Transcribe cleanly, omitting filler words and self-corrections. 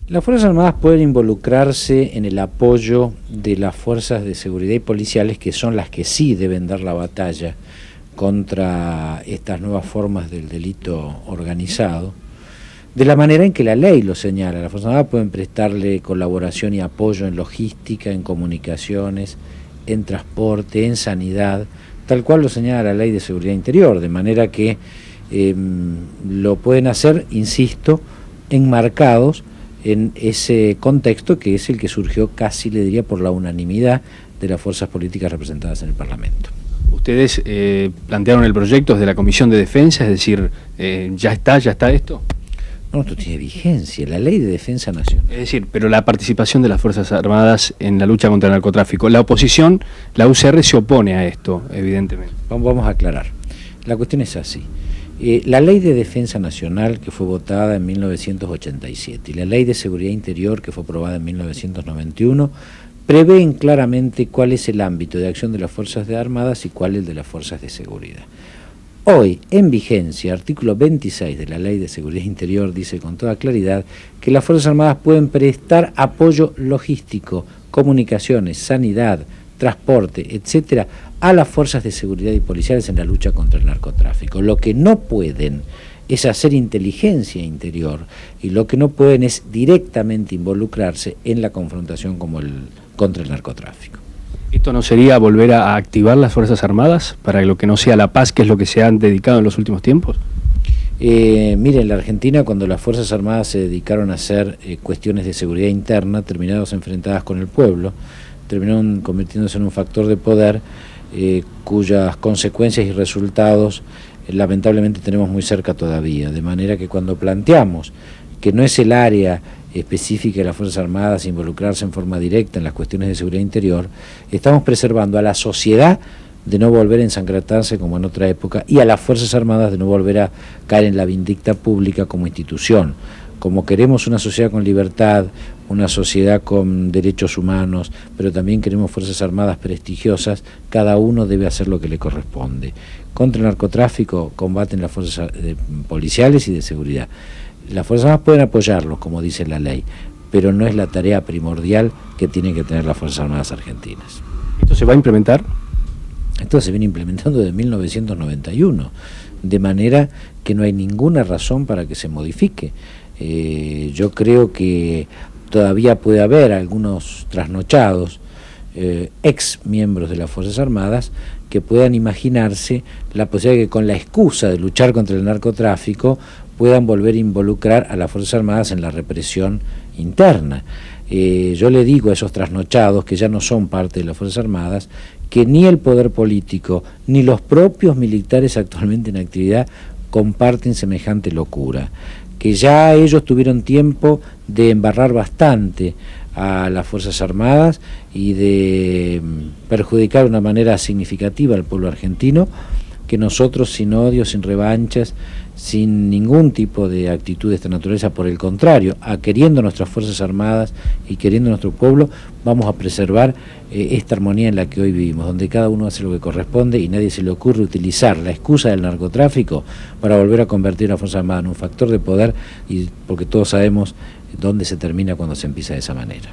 Las Fuerzas Armadas pueden involucrarse en el apoyo de las fuerzas de seguridad y policiales, que son las que sí deben dar la batalla contra estas nuevas formas del delito organizado, de la manera en que la ley lo señala. Las Fuerzas Armadas pueden prestarle colaboración y apoyo en logística, en comunicaciones, en transporte, en sanidad, tal cual lo señala la Ley de Seguridad Interior, de manera que lo pueden hacer, insisto, enmarcados en ese contexto que es el que surgió casi, le diría, por la unanimidad de las fuerzas políticas representadas en el Parlamento. Ustedes plantearon el proyecto desde la Comisión de Defensa, es decir, ¿ya está esto? No, esto tiene vigencia, la Ley de Defensa Nacional. Es decir, pero la participación de las Fuerzas Armadas en la lucha contra el narcotráfico. La oposición, la UCR, se opone a esto, evidentemente. Vamos a aclarar. La cuestión es así. La Ley de Defensa Nacional, que fue votada en 1987, y la Ley de Seguridad Interior, que fue aprobada en 1991, prevén claramente cuál es el ámbito de acción de las Fuerzas Armadas y cuál es el de las Fuerzas de Seguridad. Hoy, en vigencia, artículo 26 de la Ley de Seguridad Interior dice con toda claridad que las Fuerzas Armadas pueden prestar apoyo logístico, comunicaciones, sanidad, transporte, etcétera, a las fuerzas de seguridad y policiales en la lucha contra el narcotráfico. Lo que no pueden es hacer inteligencia interior, y lo que no pueden es directamente involucrarse en la confrontación contra el narcotráfico. ¿Esto no sería volver a activar las Fuerzas Armadas para lo que no sea la paz, que es lo que se han dedicado en los últimos tiempos? Mire, en la Argentina, cuando las Fuerzas Armadas se dedicaron a hacer cuestiones de seguridad interna, terminaron enfrentadas con el pueblo, terminaron convirtiéndose en un factor de poder cuyas consecuencias y resultados lamentablemente tenemos muy cerca todavía, de manera que cuando planteamos que no es el área específica de las Fuerzas Armadas involucrarse en forma directa en las cuestiones de seguridad interior, estamos preservando a la sociedad de no volver a ensangrarse como en otra época, y a las Fuerzas Armadas de no volver a caer en la vindicta pública como institución. Como queremos una sociedad con libertad, una sociedad con derechos humanos, pero también queremos Fuerzas Armadas prestigiosas, cada uno debe hacer lo que le corresponde. Contra el narcotráfico combaten las fuerzas policiales y de seguridad. Las Fuerzas Armadas pueden apoyarlos, como dice la ley, pero no es la tarea primordial que tienen que tener las Fuerzas Armadas argentinas. ¿Esto se va a implementar? Esto se viene implementando desde 1991, de manera que no hay ninguna razón para que se modifique. Yo creo que todavía puede haber algunos trasnochados, ex miembros de las Fuerzas Armadas, que puedan imaginarse la posibilidad de que con la excusa de luchar contra el narcotráfico puedan volver a involucrar a las Fuerzas Armadas en la represión interna. Yo le digo a esos trasnochados, que ya no son parte de las Fuerzas Armadas, que ni el poder político ni los propios militares actualmente en actividad comparten semejante locura, que ya ellos tuvieron tiempo de embarrar bastante a las Fuerzas Armadas y de perjudicar de una manera significativa al pueblo argentino, que nosotros, sin odio, sin revanchas, sin ningún tipo de actitud de esta naturaleza, por el contrario, queriendo nuestras Fuerzas Armadas y queriendo nuestro pueblo, vamos a preservar esta armonía en la que hoy vivimos, donde cada uno hace lo que corresponde y nadie se le ocurre utilizar la excusa del narcotráfico para volver a convertir a la Fuerza Armada en un factor de poder, y porque todos sabemos dónde se termina cuando se empieza de esa manera.